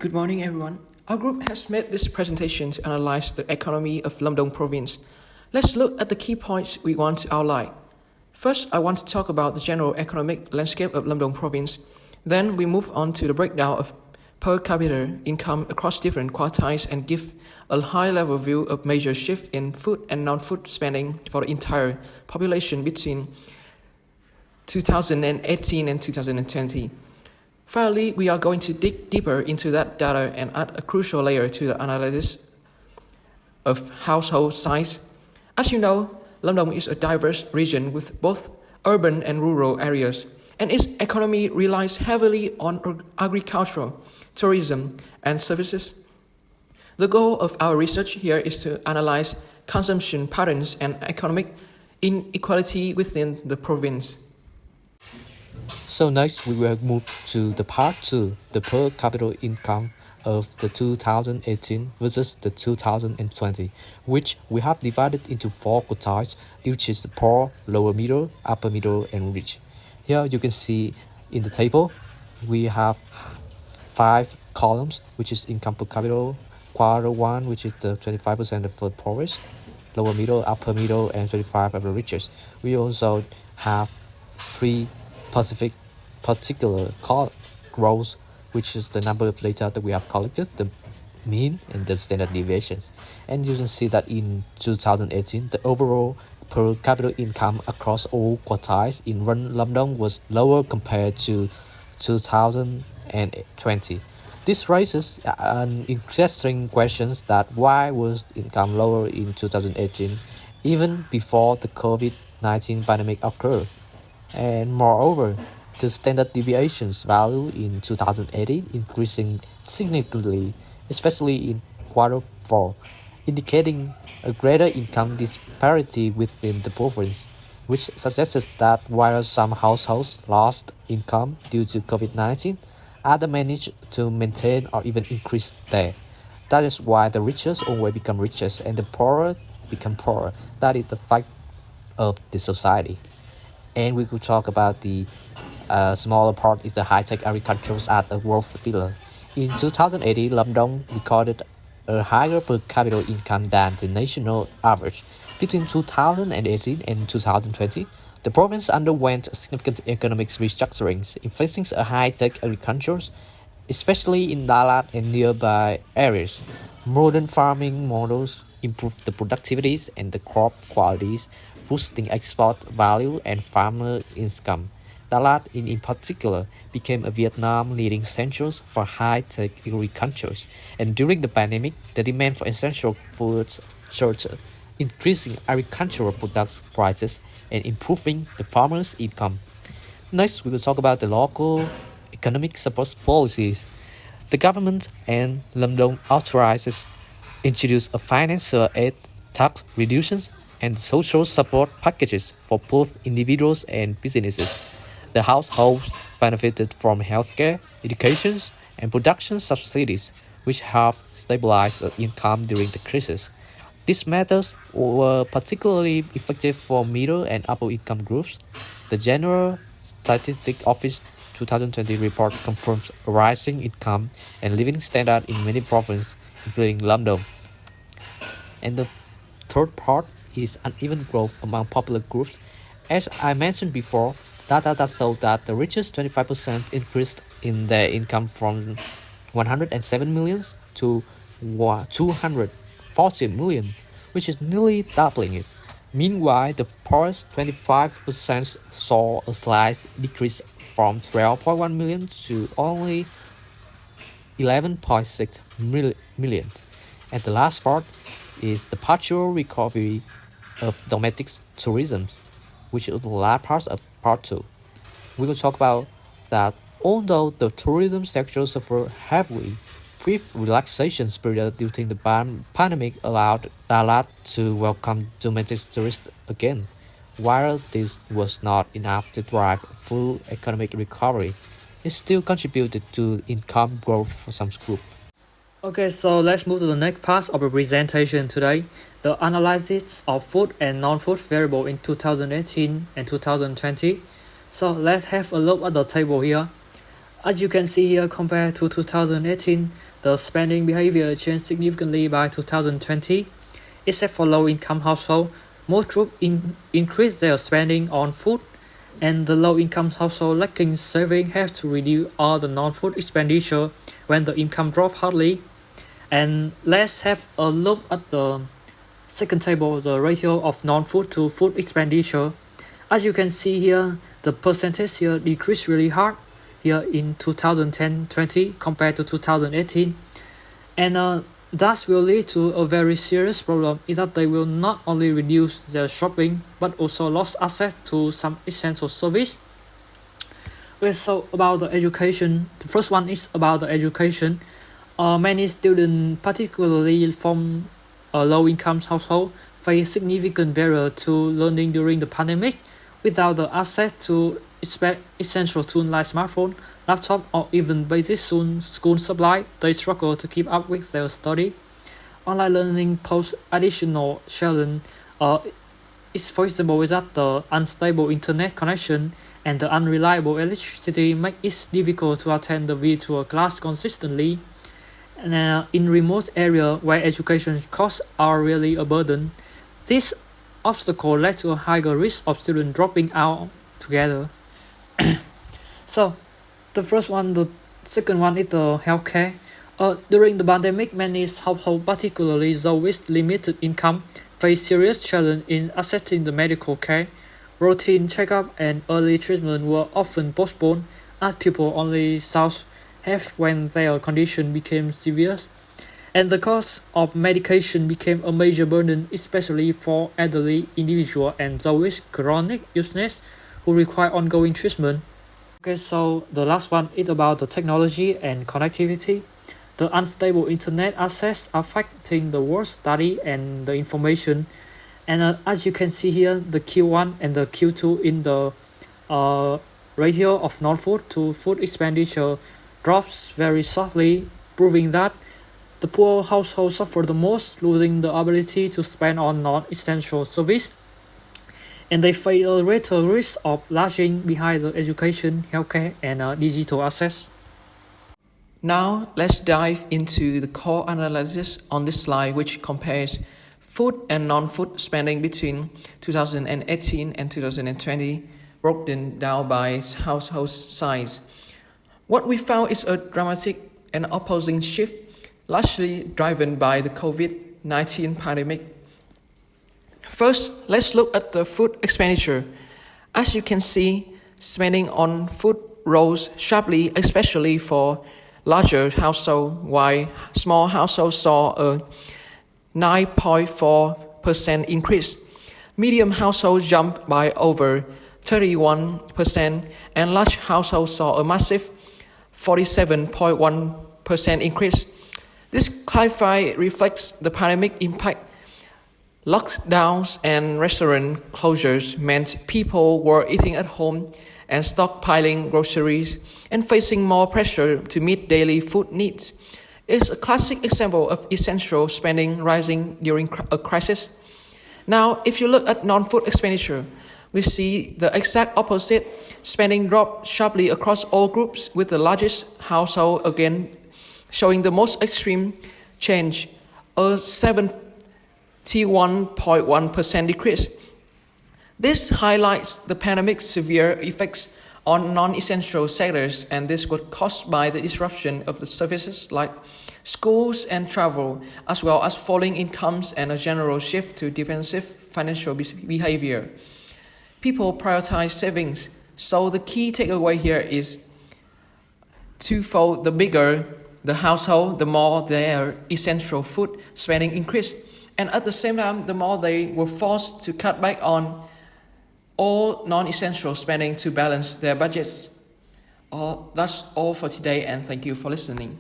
Good morning, everyone. Our group has made this presentation to analyze the economy of Lâm Đồng province. Let's look at the key points we want to outline. First, I want to talk about the general economic landscape of Lâm Đồng province. Then we move on to the breakdown of per capita income across different quartiles and give a high-level view of major shift in food and non-food spending for the entire population between 2018 and 2020. Finally, we are going to dig deeper into that data and add a crucial layer to the analysis of household size. As you know, Lâm Đồng is a diverse region with both urban and rural areas, and its economy relies heavily on agriculture, tourism, and services. The goal of our research here is to analyze consumption patterns and economic inequality within the province. So next we will move to the part 2, the per capita income of the 2018 versus the 2020, which we have divided into 4 quartiles, which is the poor, lower middle, upper middle, and rich. Here you can see in the table, we have 5 columns, which is income per capita, quarter 1, which is the 25% of the poorest, lower middle, upper middle, and 25% of the richest. We also have 3 particular growth, which is the number of data that we have collected, the mean and the standard deviations. And you can see that in 2018, the overall per capita income across all quartiles in Lâm Đồng was lower compared to 2020. This raises an interesting question that why was income lower in 2018, even before the COVID-19 pandemic occurred? And moreover, the standard deviations value in 2018 increasing significantly, especially in quarter 4, indicating a greater income disparity within the province, which suggested that while some households lost income due to COVID-19, others managed to maintain or even increase their. That is why the richest always become richest and the poorer become poorer. That is the fact of the society. And we could talk about the smaller part is the high-tech agriculture as a growth pillar. In 2018, Lâm Đồng recorded a higher per capita income than the national average. Between 2018 and 2020, the province underwent significant economic restructurings, influencing a high-tech agriculture, especially in Dalat and nearby areas. Modern farming models improved the productivities and the crop qualities, boosting export value and farmer income. Dalat, in particular, became a Vietnam leading center for high-tech agriculture, and during the pandemic, the demand for essential foods surged, increasing agricultural product prices and improving the farmers' income. Next, we will talk about the local economic support policies. The government and Lâm Đồng authorizes introduced a financial aid, tax reductions, and social support packages for both individuals and businesses. The households benefited from healthcare, education, and production subsidies, which have stabilized the income during the crisis. These methods were particularly effective for middle and upper income groups. The General Statistics Office 2020 report confirms a rising income and living standard in many provinces, including Lâm Đồng. And the third part is uneven growth among popular groups. As I mentioned before, data that showed that the richest 25% increased in their income from 107 million to 240 million, which is nearly doubling it. Meanwhile, the poorest 25% saw a slight decrease from 12.1 million to only 11.6 million. And the last part is the partial recovery of domestic tourism, which is the last part of part 2. We will talk about that although the tourism sector suffered heavily, brief relaxation period during the pandemic allowed Dalat to welcome domestic tourists again. While this was not enough to drive full economic recovery, it still contributed to income growth for some groups. Okay, so let's move to the next part of the presentation today, the analysis of food and non-food variable in 2018 and 2020. So let's have a look at the table here. As you can see here, compared to 2018, the spending behavior changed significantly by 2020. Except for low-income households, most groups increased their spending on food, and the low-income households lacking savings have to reduce all the non-food expenditure when the income dropped hardly. And let's have a look at the second table, the ratio of non-food to food expenditure. As you can see here, the percentage here decreased really hard here in 2010-20 compared to 2018, and that will lead to a very serious problem is that they will not only reduce their shopping but also lose access to some essential service. Okay, so about the education, the first one is about the education. Many students, particularly from a low-income household, face significant barrier to learning during the pandemic. Without the access to essential tools like smartphone, laptop, or even basic school supply, they struggle to keep up with their study. Online learning poses additional challenge. It's for example that the unstable internet connection and the unreliable electricity make it difficult to attend the virtual class consistently. And in remote areas where education costs are really a burden, this obstacle led to a higher risk of students dropping out together. So, the second one is the healthcare. During the pandemic, many households, particularly those with limited income, face serious challenge in accessing the medical care. Routine checkup and early treatment were often postponed as people only sought help when their condition became severe. And the cost of medication became a major burden, especially for elderly individuals and those with chronic illness who require ongoing treatment. Okay, so the last one is about the technology and connectivity. The unstable internet access affecting the work study and the information. And as you can see here, the Q1 and the Q2 in the ratio of non-food to food expenditure drops very sharply, proving that the poor households suffer the most, losing the ability to spend on non-essential service, and they face a greater risk of lagging behind the education, healthcare, and digital access. Now, let's dive into the core analysis on this slide, which compares food and non-food spending between 2018 and 2020, broken down by household size. What we found is a dramatic and opposing shift, largely driven by the COVID-19 pandemic. First, let's look at the food expenditure. As you can see, spending on food rose sharply, especially for larger households, while small households saw a 9.4% increase. Medium households jumped by over 31%, and large households saw a massive 47.1% increase. This clearly reflects the pandemic impact. Lockdowns and restaurant closures meant people were eating at home and stockpiling groceries and facing more pressure to meet daily food needs. It's a classic example of essential spending rising during a crisis. Now, if you look at non-food expenditure, we see the exact opposite. Spending dropped sharply across all groups, with the largest household again showing the most extreme change, a 71.1% decrease. This highlights the pandemic's severe effects on non-essential sectors, and this was caused by the disruption of the services like schools and travel, as well as falling incomes and a general shift to defensive financial behavior. People prioritize savings, so the key takeaway here is twofold. The bigger the household, the more their essential food spending increased, and at the same time, the more they were forced to cut back on all non-essential spending to balance their budgets. That's all for today, and thank you for listening.